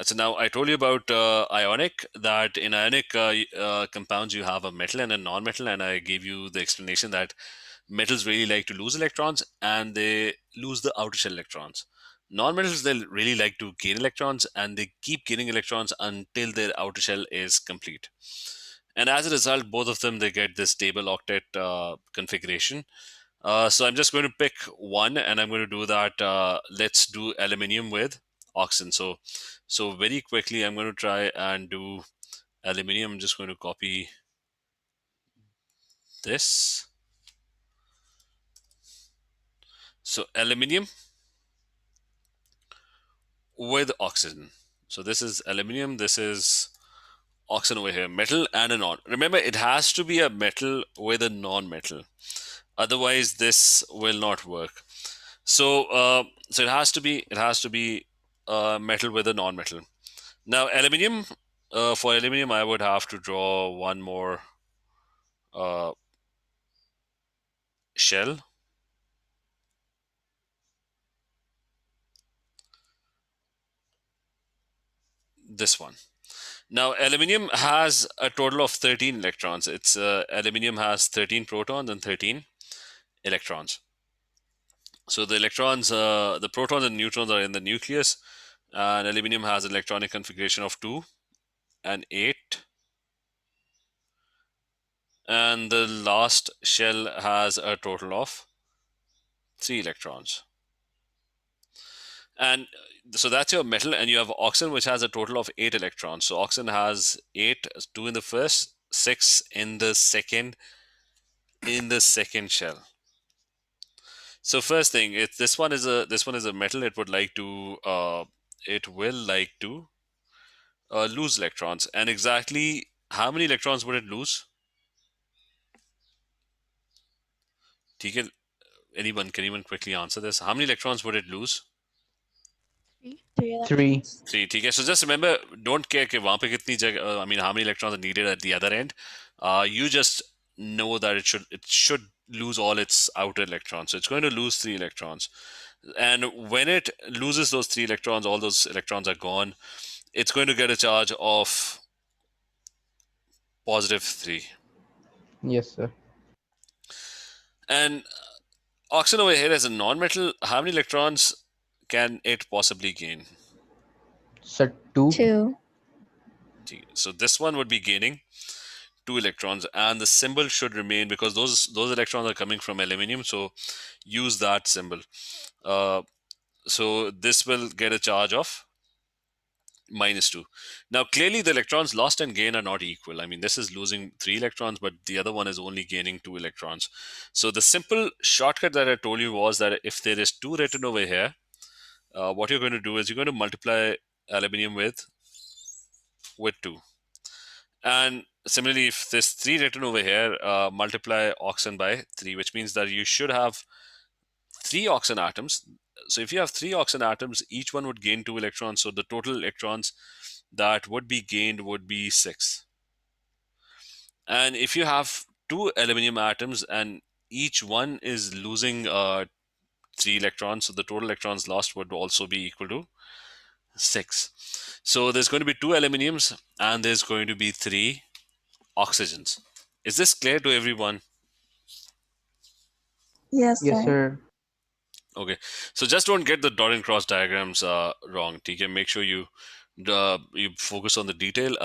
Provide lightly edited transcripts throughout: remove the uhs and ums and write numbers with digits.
So now I told you about ionic, that in ionic compounds you have a metal and a non-metal, and I gave you the explanation that metals really like to lose electrons and they lose the outer shell electrons. Non-metals, they really like to gain electrons and they keep gaining electrons until their outer shell is complete. And as a result, both of them, they get this stable octet configuration. So I'm just going to pick one, and I'm going to do that. Let's do aluminium with oxygen. So very quickly, I'm going to try and do aluminium. I'm just going to copy this. So aluminium with oxygen. So this is aluminium. This is oxygen over here. Metal and a non. Remember, it has to be a metal with a non-metal. Otherwise, this will not work. So it has to be metal with a non-metal. Now aluminium, for aluminium, I would have to draw one more uh, shell. This one. Now aluminium has a total of 13 electrons. It's aluminium has 13 protons and 13 electrons. So the electrons, the protons and neutrons are in the nucleus, and aluminium has an electronic configuration of 2 and 8. And the last shell has a total of 3 electrons. And so that's your metal, and you have oxygen, which has a total of 8 electrons. So oxygen has 8, 2 in the first, 6 in the second shell. So first thing, this one is a metal. It will like to lose electrons. And exactly how many electrons would it lose? ठीक Anyone, can anyone quickly answer this? How many electrons would it lose? Three 3. electrons. 3. ठीक है. So just remember, don't care कि वहाँ पे कितनी जगह, I mean, how many electrons are needed at the other end. You just know that it should lose all its outer electrons. So it's going to lose 3 electrons. And when it loses those 3 electrons, all those electrons are gone. It's going to get a charge of positive 3. Yes, sir. And oxygen over here as a non-metal, how many electrons can it possibly gain? Sir, 2. 2. So this one would be gaining 2 electrons, and the symbol should remain because those electrons are coming from aluminium, so use that symbol. So this will get a charge of -2. Now clearly the electrons lost and gained are not equal. I mean, this is losing 3 electrons, but the other one is only gaining 2 electrons. So the simple shortcut that I told you was that if there is 2 written over here, what you're going to do is you're going to multiply aluminium with 2. And similarly, if there's 3 written over here, multiply oxygen by 3, which means that you should have 3 oxygen atoms. So if you have 3 oxygen atoms, each one would gain 2 electrons. So the total electrons that would be gained would be 6. And if you have 2 aluminium atoms and each one is losing 3 electrons, so the total electrons lost would also be equal to 6. So there's going to be 2 aluminiums and there's going to be 3 oxygens. Is this clear to everyone? Yes, Yes, sir. sir. Okay, so just don't get the dot and cross diagrams wrong. TK, make sure you focus on the detail.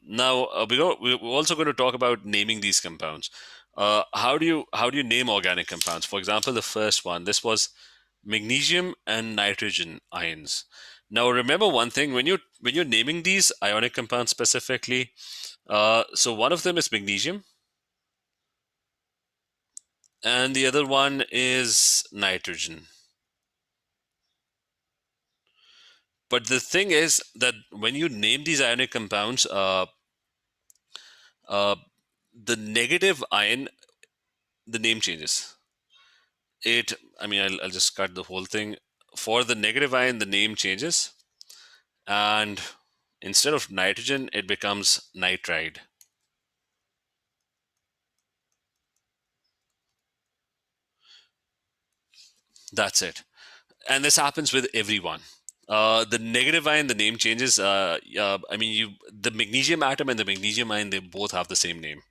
Now we're also going to talk about naming these compounds. How do you name organic compounds? For example, the first one, this was magnesium and nitrogen ions. Now remember one thing, when you're naming these ionic compounds specifically, so one of them is magnesium and the other one is nitrogen. But the thing is that when you name these ionic compounds, uh, the negative ion, the name changes. I'll just cut the whole thing. For the negative ion, the name changes. And instead of nitrogen, it becomes nitride. That's it. And this happens with everyone. The negative ion, the name changes. I mean, the magnesium atom and the magnesium ion, they both have the same name.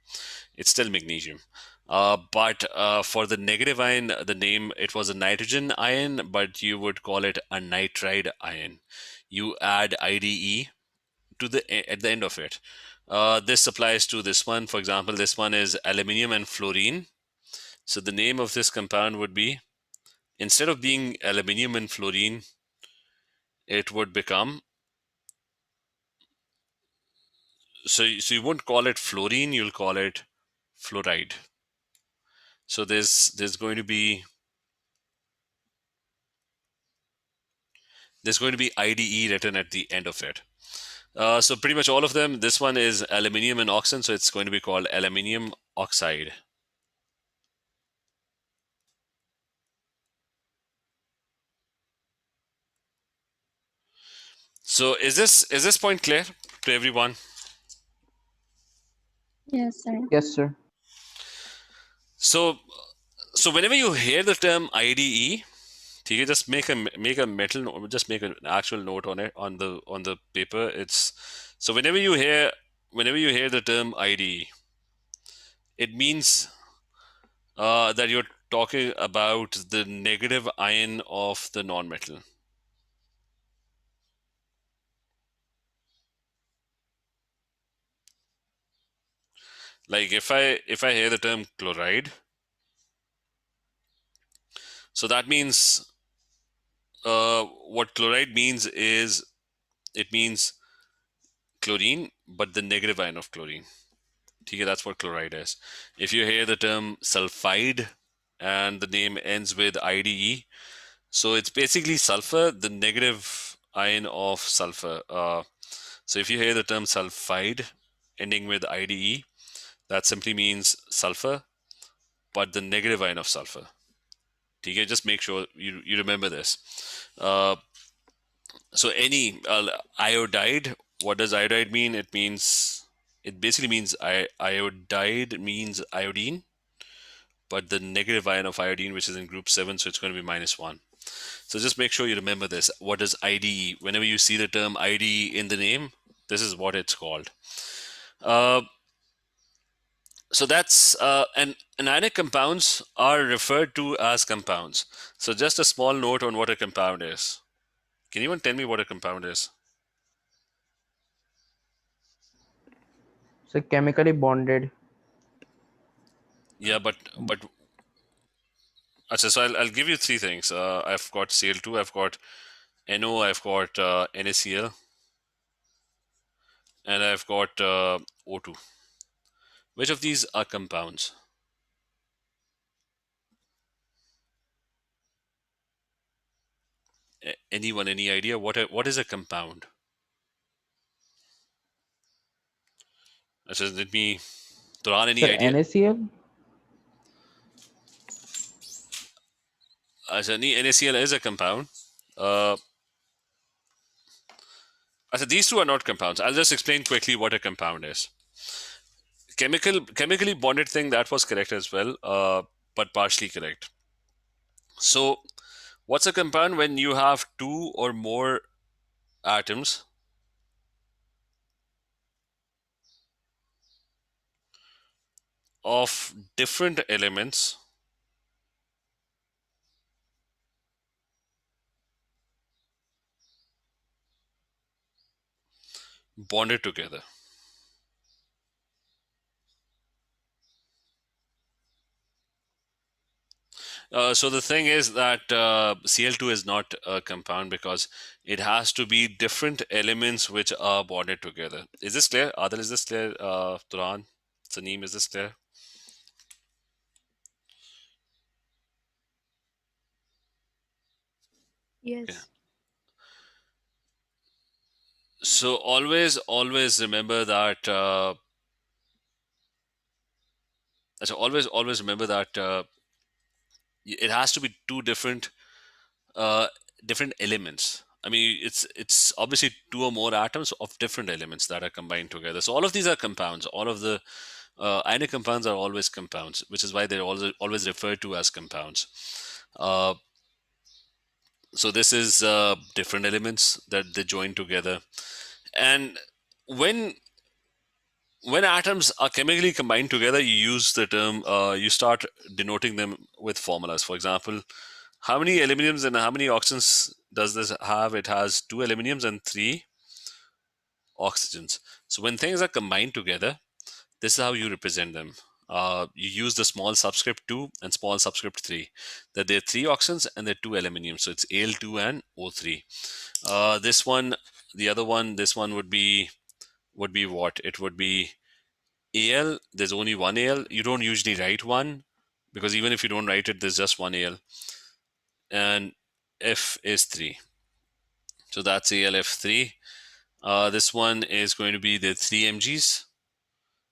It's still magnesium. But for the negative ion, the name, it was a nitrogen ion, but you would call it a nitride ion. You add IDE to at the end of it. This applies to this one. For example, this one is aluminium and fluorine. So the name of this compound would be, instead of being aluminium and fluorine, it would become, so you won't call it fluorine, you'll call it fluoride. So there's going to be IDE written at the end of it. So pretty much all of them. This one is aluminium and oxide, so it's going to be called aluminium oxide. So is this point clear to everyone? Yes, sir. Yes, sir. So whenever you hear the term IDE, you just make an actual note on it on the paper. It's so whenever you hear the term IDE, it means that you're talking about the negative ion of the nonmetal. Like if I hear the term chloride, so that means what chloride means is, it means chlorine, but the negative ion of chlorine. Okay, that's what chloride is. If you hear the term sulfide and the name ends with IDE, so it's basically sulfur, the negative ion of sulfur. So if you hear the term sulfide ending with IDE, that simply means sulfur, but the negative ion of sulfur. Okay, just make sure you remember this. So any iodide, what does iodide mean? It basically means iodide means iodine, but the negative ion of iodine, which is in group 7, so it's going to be -1. So just make sure you remember this. What is IDE? Whenever you see the term IDE in the name, this is what it's called. So that's and ionic compounds are referred to as compounds. So just a small note on what a compound is. Can anyone tell me what a compound is? So chemically bonded. Yeah, but so I'll give you three things. I've got Cl2, I've got NO, I've got NaCl, and I've got O2. Which of these are compounds? Anyone, any idea what is a compound? Let me, Turan, any Sir, idea? NaCl. NaCl is a compound. These two are not compounds. I'll just explain quickly what a compound is. Chemically bonded thing, that was correct as well, but partially correct. So what's a compound? When you have two or more atoms of different elements bonded together. So the thing is that Cl2 is not a compound because it has to be different elements which are bonded together. Is this clear? Adil, is this clear? Turan, Saneem, is this clear? Okay. Yes. So always remember that. Always remember that it has to be two uh, different elements. I mean, it's obviously two or more atoms of different elements that are combined together. So all of these are compounds. All of the ionic compounds are always compounds, which is why they're always referred to as compounds. Uh, So this is different elements that they join together. And when atoms are chemically combined together, you use the term, you start denoting them with formulas. For example, how many aluminiums and how many oxygens does this have? It has 2 aluminiums and 3 oxygens. So when things are combined together, this is how you represent them. You use the small subscript 2 and small subscript 3. That there are 3 oxygens and there are 2 aluminiums. So it's Al2 and O3. This one, the other one, this one would be what? It would be Al. There's only one Al. You don't usually write one because even if you don't write it, there's just one Al. And F is 3. So that's AlF3. This one is going to be the 3 Mgs.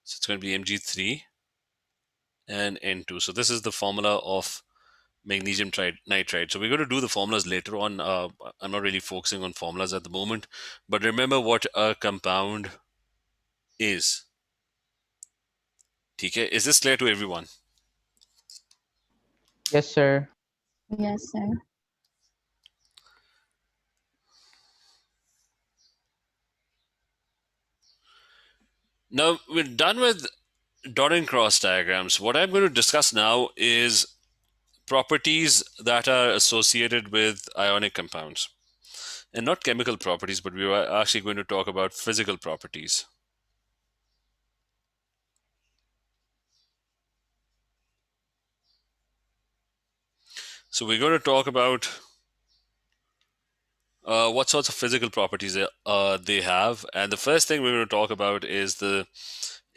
So it's going to be Mg3 and N2. So this is the formula of magnesium nitride. So we're going to do the formulas later on. I'm not really focusing on formulas at the moment, but remember what a compound is. Okay, is this clear to everyone? Yes, sir. Yes, sir. Now we're done with dot and cross diagrams. What I'm going to discuss now is properties that are associated with ionic compounds. And not chemical properties, but we are actually going to talk about physical properties. So we're going to talk about what sorts of physical properties they have, and the first thing we're going to talk about is the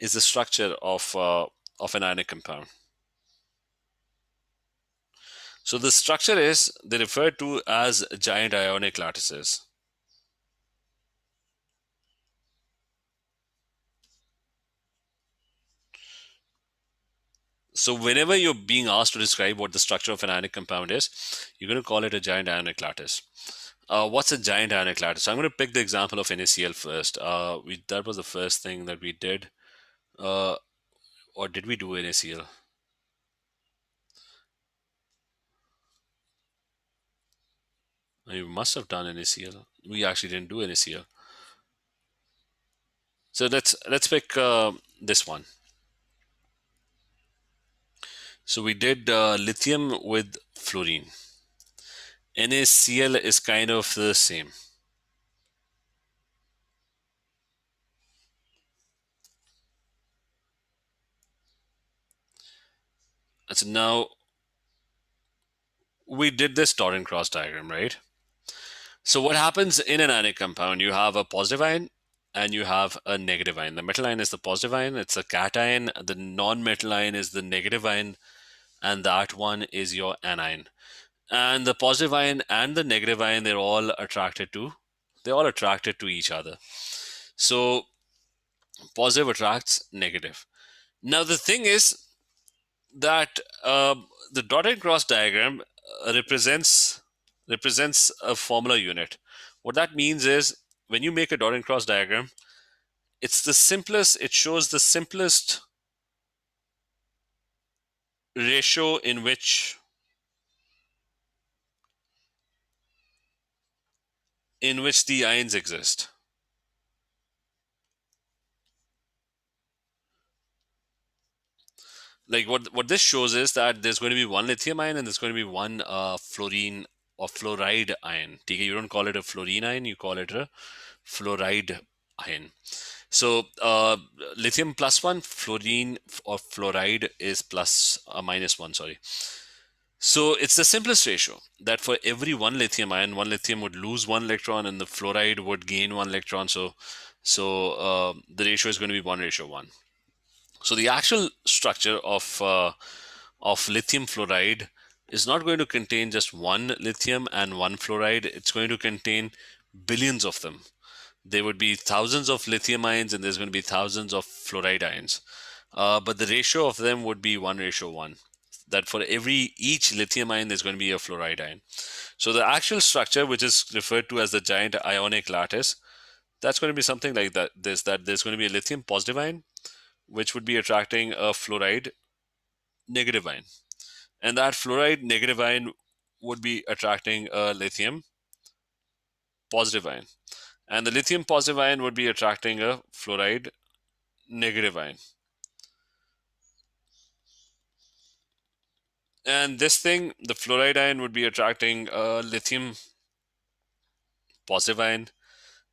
structure of an ionic compound. So the structure is they refer to as giant ionic lattices. So whenever you're being asked to describe what the structure of an ionic compound is, you're going to call it a giant ionic lattice. What's a giant ionic lattice? So I'm going to pick the example of NaCl first. That was the first thing that we did. Or did we do NaCl? We must have done NaCl. We actually didn't do NaCl. So let's pick this one. So we did lithium with fluorine. NaCl is kind of the same. So now we did this dot and cross diagram, right? So what happens in an ionic compound? You have a positive ion and you have a negative ion. The metal ion is the positive ion, it's a cation. The non-metal ion is the negative ion, and that one is your anion. And the positive ion and the negative ion, they're all attracted to each other. So positive attracts negative. Now the thing is that the dotted cross diagram represents a formula unit. What that means is when you make a dot and cross diagram, it shows the simplest ratio in which the ions exist. Like what this shows is that there's going to be one lithium ion and there's going to be one fluorine or fluoride ion. Okay, you don't call it a fluorine ion, you call it a fluoride ion. So lithium +1, fluorine or fluoride is -1. Sorry. So it's the simplest ratio that for every one lithium ion, one lithium would lose one electron and the fluoride would gain one electron. So the ratio is going to be 1:1. So the actual structure of lithium fluoride is not going to contain just one lithium and one fluoride. It's going to contain billions of them. There would be thousands of lithium ions and there's going to be thousands of fluoride ions. But the ratio of them would be 1:1. That for each lithium ion, there's going to be a fluoride ion. So the actual structure, which is referred to as the giant ionic lattice, that's going to be something like that. There's going to be a lithium positive ion, which would be attracting a fluoride negative ion. And that fluoride negative ion would be attracting a lithium positive ion, and the lithium positive ion would be attracting a fluoride negative ion. And this thing, the fluoride ion, would be attracting a lithium positive ion.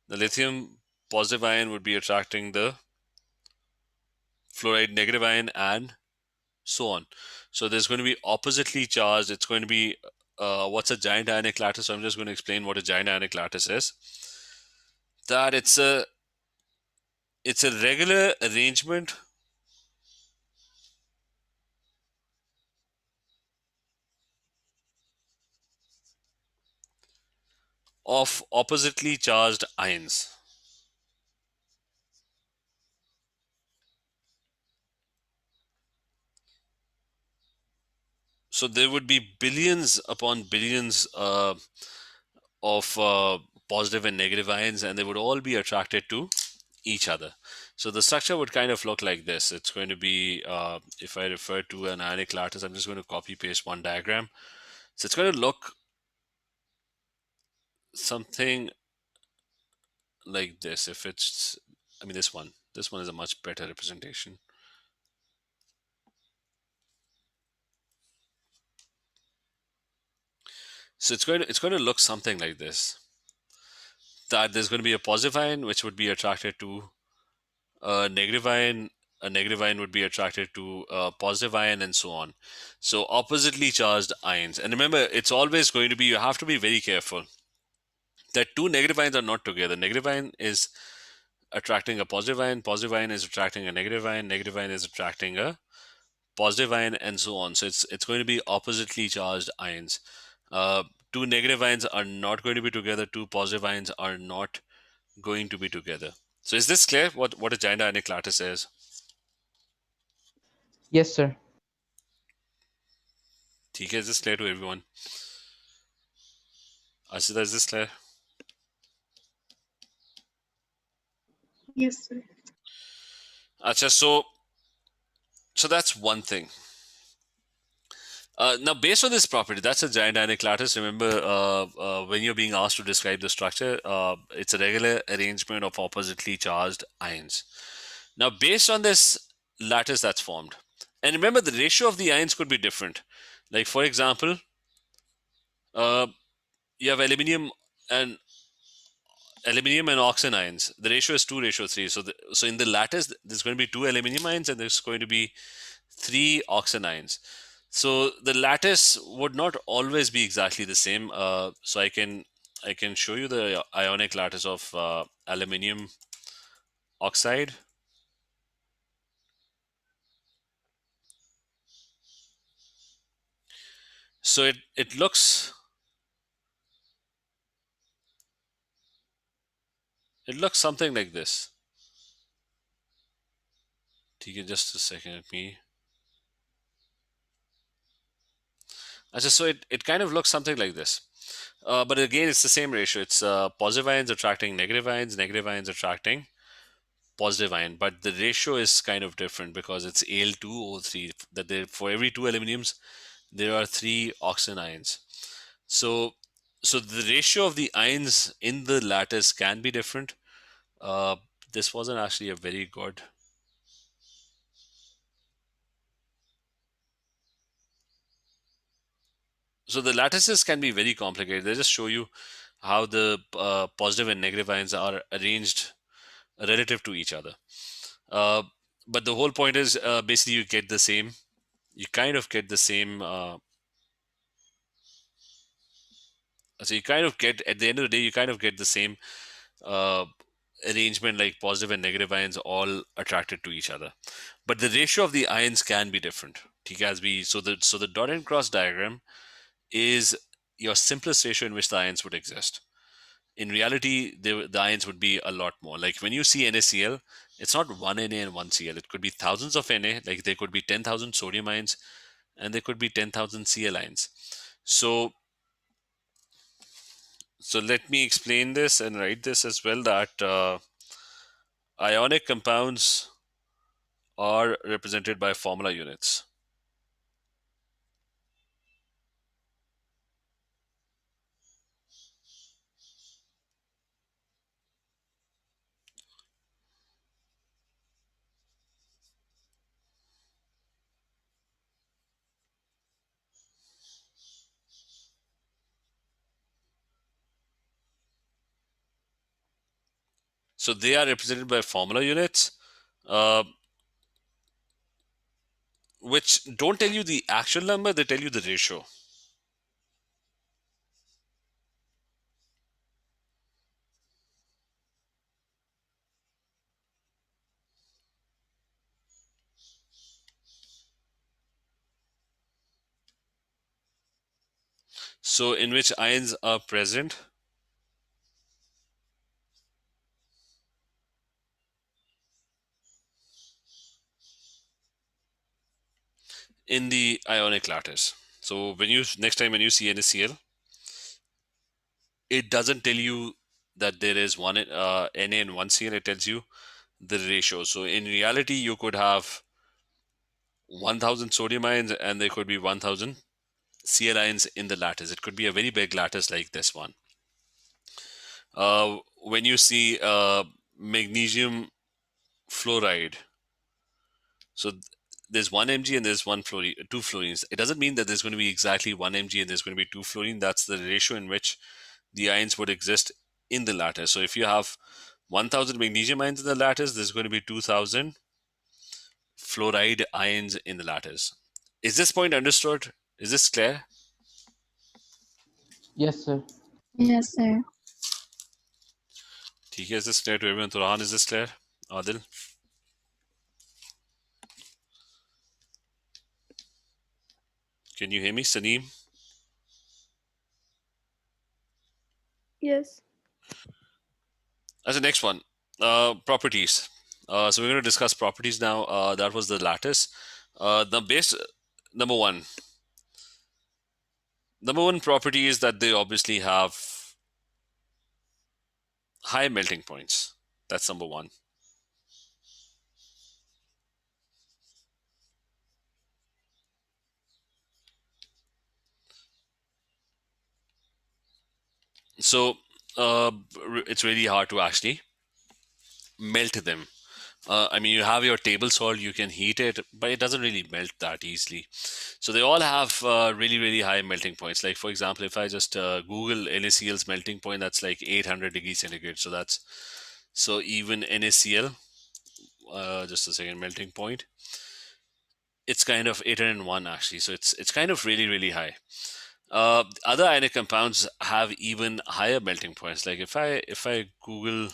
The lithium positive ion would be attracting the fluoride negative ion, and so on. So there's going to be oppositely charged. It's going to be what's a giant ionic lattice? So I'm just going to explain what a giant ionic lattice is. That it's a regular arrangement of oppositely charged ions. So there would be billions upon billions of positive and negative ions, and they would all be attracted to each other. So the structure would kind of look like this. It's going to be, if I refer to an ionic lattice, I'm just going to copy paste one diagram. So it's going to look something like this. If it's, I mean, this one is a much better representation. So it's going to look something like this. That there's going to be a positive ion which would be attracted to a negative ion. A negative ion would be attracted to a positive ion, and so on. So oppositely charged ions. And remember, it's always going to be, you have to be very careful that two negative ions are not together. Negative ion is attracting a positive ion is attracting a negative ion is attracting a positive ion, and so on. So it's going to be oppositely charged ions. Two negative ions are not going to be together. Two positive ions are not going to be together. So is this clear? What a giant ionic lattice is? Yes, sir. ठीक है, is this clear to everyone? Ashita, is this clear? Yes, sir. Acha, so that's one thing. Now, based on this property, that's a giant ionic lattice. Remember, when you're being asked to describe the structure, it's a regular arrangement of oppositely charged ions. Now, based on this lattice that's formed, and remember, the ratio of the ions could be different. Like, for example, uh, you have and aluminium and oxygen ions. The ratio is 2:3. So in the lattice, there's going to be two aluminium ions and there's going to be three oxygen ions. So the lattice would not always be exactly the same. So I can show you the ionic lattice of aluminium oxide. So it looks something like this. Take just a second at me. So it kind of looks something like this. But again, it's the same ratio. It's positive ions attracting negative ions attracting positive ion, but the ratio is kind of different because it's Al2O3. That there, for every two aluminiums, there are three oxygen ions. So, so the ratio of the ions in the lattice can be different. Uh, this wasn't actually a very good. So the lattices can be very complicated. They just show you how the positive and negative ions are arranged relative to each other. Uh, but the whole point is basically you get the same. You kind of get the same. So you kind of get, at the end of the day, you kind of get the same uh, arrangement, like positive and negative ions all attracted to each other. But the ratio of the ions can be different. So the dot and cross diagram is your simplest ratio in which the ions would exist. In reality, the ions would be a lot more. Like when you see NaCl, it's not one Na and one Cl. It could be thousands of Na. Like there could be 10,000 sodium ions, and there could be 10,000 Cl ions. So let me explain this and write this as well, that ionic compounds are represented by formula units. So they are represented by formula units, uh, which don't tell you the actual number, they tell you the ratio. So in which ions are present in the ionic lattice. So when you next time when you see NaCl, it doesn't tell you that there is one Na and one Cl. It tells you the ratio. So in reality, you could have 1,000 sodium ions and there could be 1,000 Cl ions in the lattice. It could be a very big lattice like this one. When you see magnesium fluoride, so there's 1 mg and there's two fluorines. It doesn't mean that there's going to be exactly 1 mg and there's going to be two fluorine. That's the ratio in which the ions would exist in the lattice. So if you have 1,000 magnesium ions in the lattice, there's going to be 2,000 fluoride ions in the lattice. Is this point understood? Is this clear? Yes, sir. Yes, sir. ठीक है, is this clear to everyone? Turhan, is this clear? Adil? Can you hear me? Saneem? Yes. As the next one, properties. So we're going to discuss properties now. That was the lattice. The base number one. Number one property is that they obviously have high melting points. That's number one. So it's really hard to actually melt them. I mean, you have your table salt, you can heat it, but it doesn't really melt that easily. So they all have really, really high melting points. Like, for example, if I just Google NaCl's melting point, that's like 800 degrees centigrade. So even NaCl, just a second, melting point, it's kind of 801 actually. So it's kind of really, really high. Other ionic compounds have even higher melting points. Like if I Google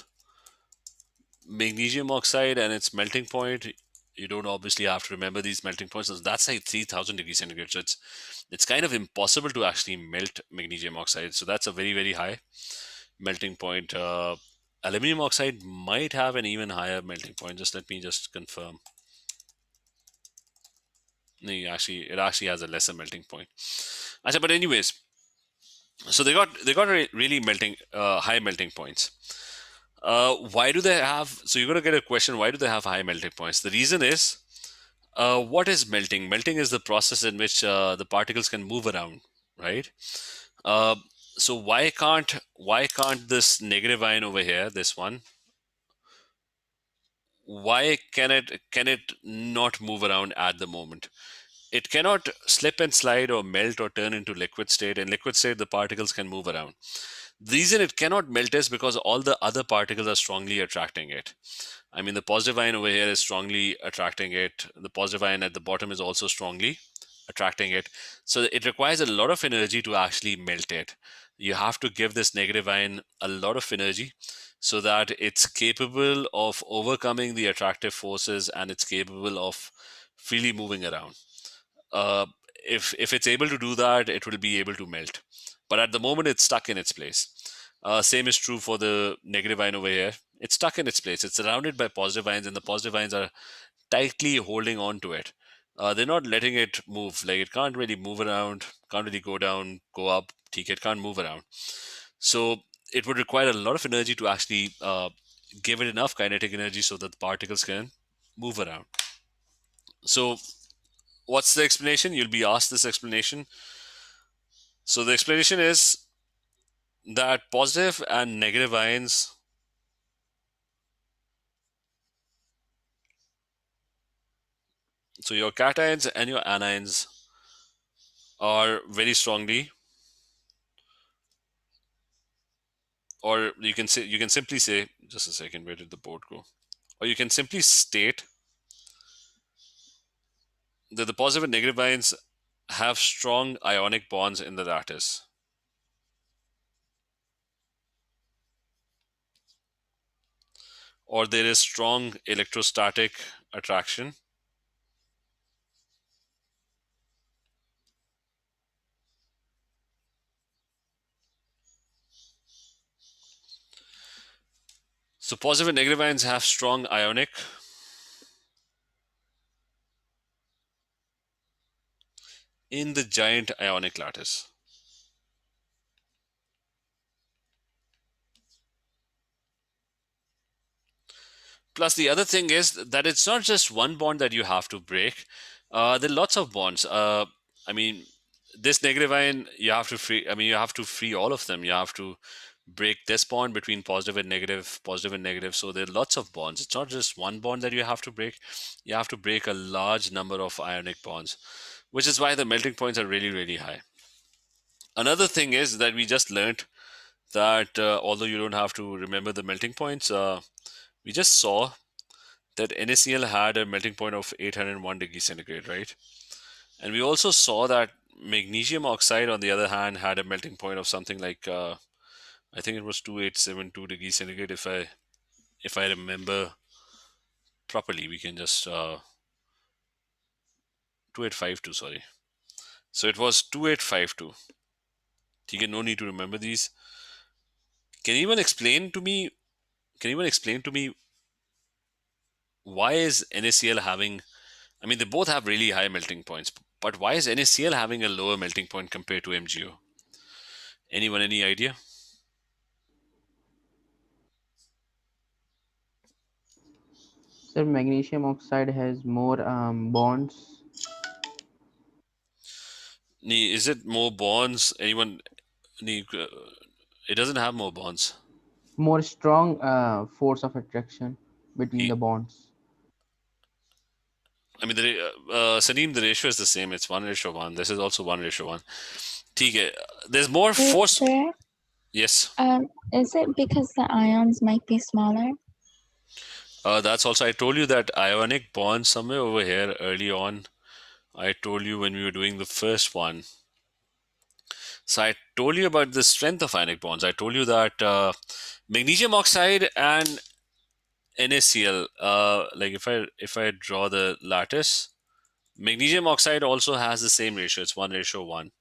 magnesium oxide and its melting point, you don't obviously have to remember these melting points. So that's like 3,000 degrees centigrade. So it's kind of impossible to actually melt magnesium oxide. So that's a very, very high melting point. Aluminium oxide might have an even higher melting point. Just let me just confirm. No, it actually has a lesser melting point. But anyways, so they got really melting high melting points. Why do they have? So you're gonna get a question. Why do they have high melting points? The reason is, what is melting? Melting is the process in which the particles can move around, right? Uh, so why can't this negative ion over here, this one, why can it not move around at the moment? It cannot slip and slide or melt or turn into liquid state. In liquid state, the particles can move around. The reason it cannot melt is because all the other particles are strongly attracting it. I mean, the positive ion over here is strongly attracting it. The positive ion at the bottom is also strongly attracting it. So it requires a lot of energy to actually melt it. You have to give this negative ion a lot of energy so that it's capable of overcoming the attractive forces and it's capable of freely moving around. Uh, if it's able to do that, it will be able to melt. But at the moment, it's stuck in its place. Same is true for the negative ion over here. It's stuck in its place. It's surrounded by positive ions, and the positive ions are tightly holding on to it. They're not letting it move. Like it can't really move around, can't really go down, go up. It can't move around. So it would require a lot of energy to actually give it enough kinetic energy so that the particles can move around. So what's the explanation? You'll be asked this explanation. So the explanation is that positive and negative ions, so your cations and your anions, are very strongly or you can simply say, just a second, where did the board go? Or you can simply state that the positive and negative ions have strong ionic bonds in the lattice. Or there is strong electrostatic attraction. So positive and negative ions have strong ionic in the giant ionic lattice. Plus, the other thing is that it's not just one bond that you have to break. There are lots of bonds. I mean, this negative ion, you have to free. I mean, you have to free all of them. You have to break this bond between positive and negative, positive and negative. So there are lots of bonds. It's not just one bond that you have to break. You have to break a large number of ionic bonds, which is why the melting points are really, really high. Another thing is that we just learned that although you don't have to remember the melting points, we just saw that NaCl had a melting point of 801 degrees centigrade, right? And we also saw that magnesium oxide, on the other hand, had a melting point of something like I think it was 2872 degrees centigrade. If I remember properly, we can just 2852. Sorry, so it was 2852. Okay, no need to remember these. Can anyone explain to me? Can anyone explain to me why is NaCl having? I mean, they both have really high melting points, but why is NaCl having a lower melting point compared to MgO? Anyone, any idea? Sir, magnesium oxide has more bonds, Is it more bonds? Anyone? It doesn't have more bonds. more strong force of attraction between the He, bonds. I mean, Saneem, the ratio is the same. It's 1:1. This is also 1:1. Okay, there's more force. Sir, Yes, is it because the ions might be smaller? that's also. I told you that ionic bond somewhere over here early on. I told you when we were doing the first one. So I told you about the strength of ionic bonds. I told you that magnesium oxide and NaCl. Like if I draw the lattice, magnesium oxide also has the same ratio. It's 1:1,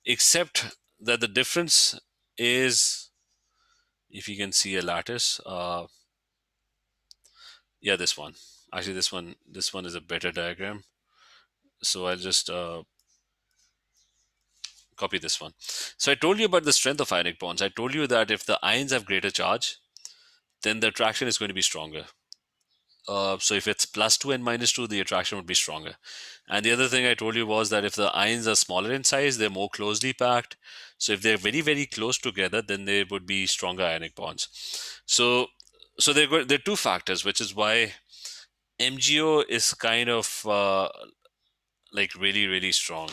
except that the difference is, if you can see a lattice, yeah, this one. Actually, this one is a better diagram. So I'll just copy this one. So I told you about the strength of ionic bonds. I told you that if the ions have greater charge, then the attraction is going to be stronger. So if it's +2 and -2, the attraction would be stronger. And the other thing I told you was that if the ions are smaller in size, they're more closely packed. So if they're very, very close together, then they would be stronger ionic bonds. So, there are two factors, which is why MgO is kind of like really, really strong.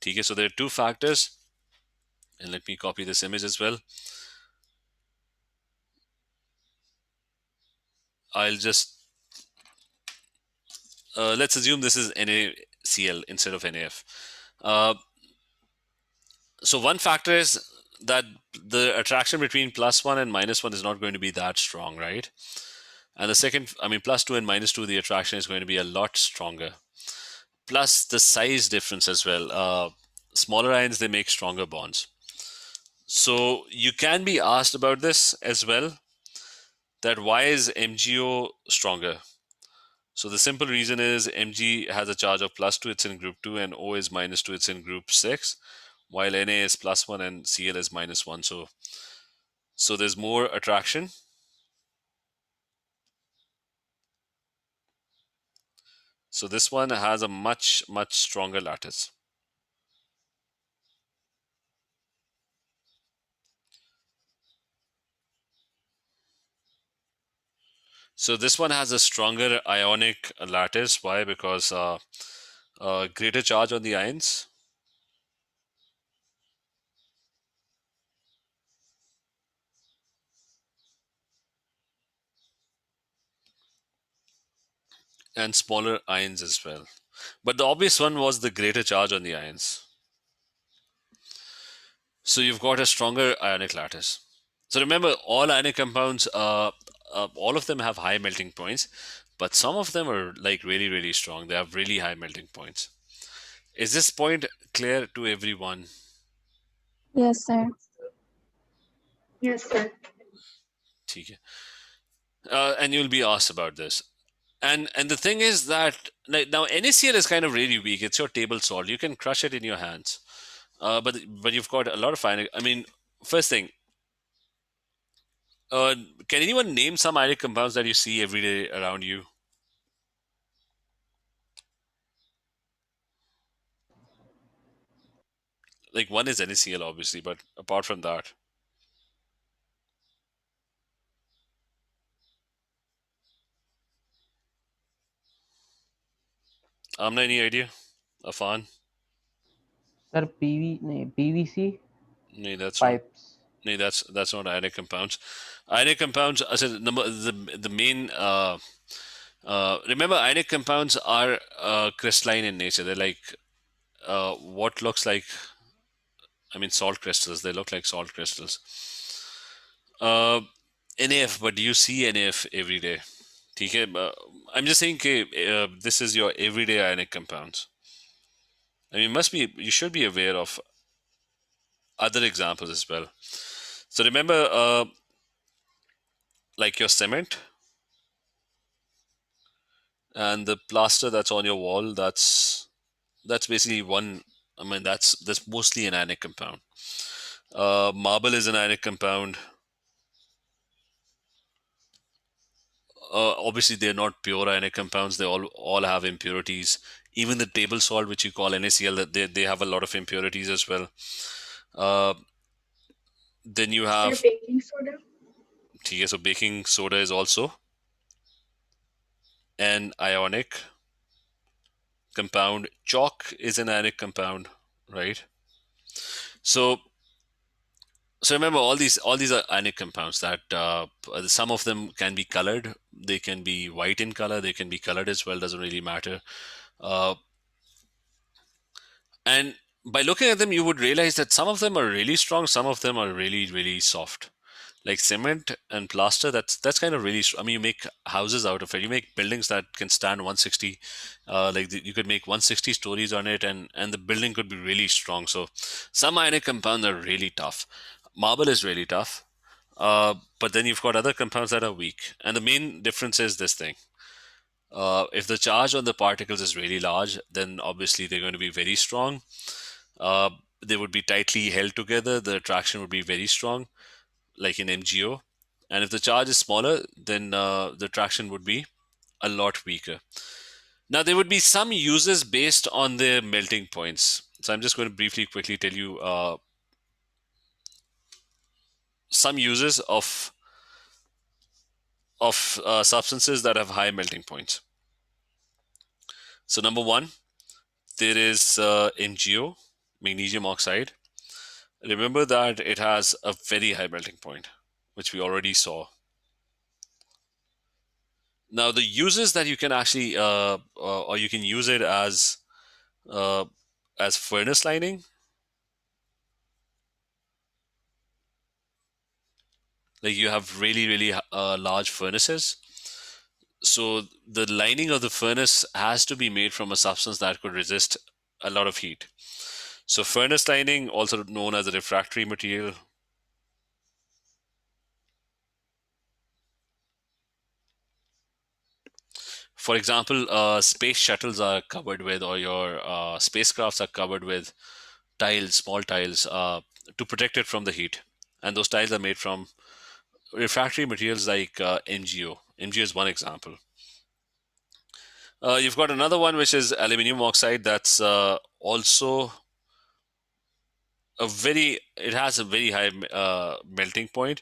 Okay, so there are two factors, and let me copy this image as well. I'll just let's assume this is NaCl instead of NaF. Uh, so one factor is that the attraction between +1 and -1 is not going to be that strong, right? And the second, I mean, +2 and -2, the attraction is going to be a lot stronger. Plus the size difference as well. Smaller ions, they make stronger bonds. So you can be asked about this as well, that why is MgO stronger? So the simple reason is Mg has a charge of +2, it's in group 2, and O is -2, it's in group 6, while Na is +1 and Cl is -1. So there's more attraction. So this one has a much, much stronger lattice. So this one has a stronger ionic lattice. Why? Because greater charge on the ions. and smaller ions as well. But the obvious one was the greater charge on the ions. So you've got a stronger ionic lattice. So remember, all ionic compounds, all of them have high melting points, but some of them are like really, really strong. They have really high melting points. Is this point clear to everyone? Yes, sir. Yes, sir. ठीक है. And you'll be asked about this. And the thing is that like, now NaCl is kind of really weak. It's your table salt. You can crush it in your hands. But you've got a lot of ionic. I mean, first thing, can anyone name some ionic compounds that you see every day around you? Like one is NaCl, obviously, but apart from that, Amna, any idea? Afan? Sir, PVC No, that's not. pipes. No, that's not ionic compounds. Ionic compounds. I said the main. Remember, ionic compounds are crystalline in nature. They're like what looks like. I mean, salt crystals. They look like salt crystals. Uh, NaF, but do you see NaF every day? ठीक है, I'm just saying this is your everyday ionic compounds. I mean, you should be aware of other examples as well. So remember, like your cement and the plaster that's on your wall. That's basically one. I mean, that's mostly an ionic compound. Marble is an ionic compound. Obviously, they're not pure ionic compounds. They all have impurities. Even the table salt, which you call NaCl, that they have a lot of impurities as well. Then you Sir, have baking soda. ठीक so baking soda is also an ionic compound. Chalk is an ionic compound, right? So remember, all these are ionic compounds that some of them can be colored. They can be white in color. They can be colored as well. Doesn't really matter. Uh, and by looking at them, you would realize that some of them are really strong. Some of them are really, really soft. Like cement and plaster, that's kind of really. I mean, you make houses out of it. You make buildings that can stand 160. You could make 160 stories on it, and the building could be really strong. So some ionic compounds are really tough. Marble is really tough. But then you've got other compounds that are weak. And the main difference is this thing. If the charge on the particles is really large, then obviously they're going to be very strong. Uh, they would be tightly held together. The attraction would be very strong, like in MgO. And if the charge is smaller, then the attraction would be a lot weaker. Now, there would be some uses based on their melting points. So I'm just going to briefly, quickly tell you some uses of substances that have high melting points. So number one, there is MgO, magnesium oxide. Remember that it has a very high melting point, which we already saw. Now the uses that you can actually, or you can use it uh, as furnace lining. Like you have really, really large furnaces. So the lining of the furnace has to be made from a substance that could resist a lot of heat. So furnace lining, also known as a refractory material. For example, space shuttles are covered with, or your spacecrafts are covered with tiles, small tiles, to protect it from the heat. And those tiles are made from refractory materials like MgO. MgO is one example. You've got another one, which is aluminium oxide. That's also it has a very high melting point,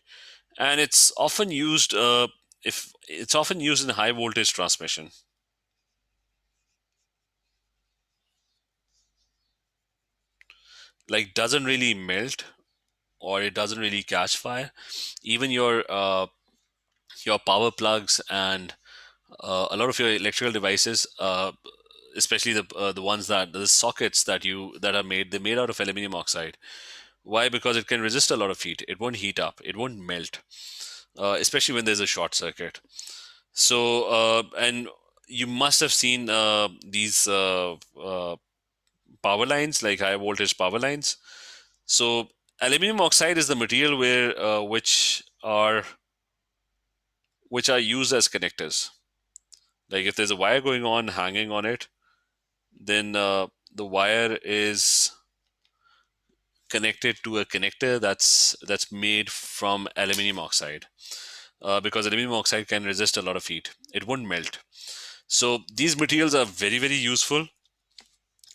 and it's often used if it's often used in high voltage transmission. Like doesn't really melt, or it doesn't really catch fire. Even your power plugs and A lot of your electrical devices, especially the ones that the sockets that are made, they're made out of aluminium oxide. Why? Because it can resist a lot of heat. It won't heat up. It won't melt, especially when there's a short circuit. So, and you must have seen these power lines, like high voltage power lines. So, aluminum oxide is the material which are used as connectors. Like if there's a wire going on, hanging on it, then the wire is connected to a connector that's made from aluminum oxide. Because aluminum oxide can resist a lot of heat, it won't melt. So these materials are very, very useful,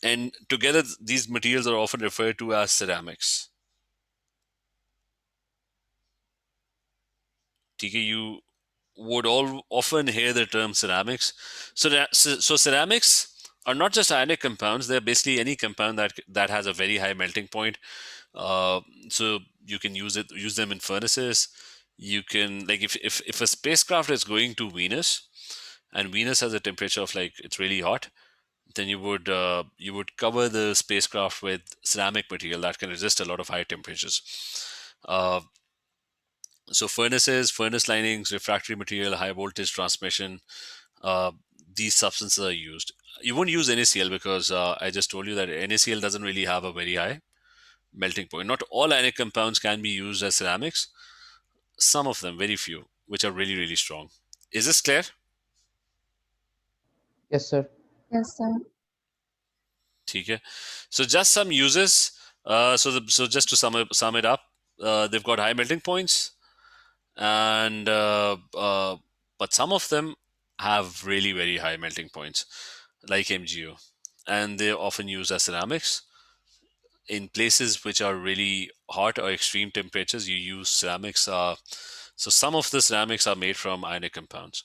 and together these materials are often referred to as ceramics. TK, you would all often hear the term ceramics. So ceramics are not just ionic compounds; they're basically any compound that has a very high melting point. So you can use them in furnaces. You can, like, if a spacecraft is going to Venus, and Venus has a temperature of, like, it's really hot, then you would cover the spacecraft with ceramic material that can resist a lot of high temperatures. Uh, so furnaces, furnace linings, refractory material, high voltage transmission, uh, these substances are used. You won't use NaCl because I just told you that NaCl doesn't really have a very high melting point. Not all ionic compounds can be used as ceramics. Some of them, very few, which are really, really strong. Is this clear? Yes, sir. Yes, sir. Okay. So just some uses. So just to sum it up, they've got high melting points, and but some of them have really very high melting points, like MgO, and they're often used as ceramics. In places which are really hot or extreme temperatures, you use ceramics. So some of the ceramics are made from ionic compounds.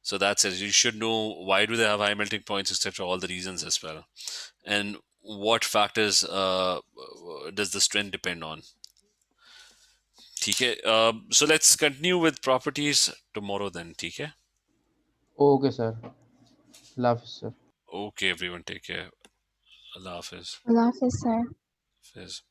So that's it. You should know why do they have high melting points, etc. All the reasons as well, and what factors does the strength depend on. Okay. So let's continue with properties tomorrow then. Okay. Okay, sir. Love, sir. Okay, everyone, take care. Allah Hafiz. Allah Hafiz, sir. Hafiz.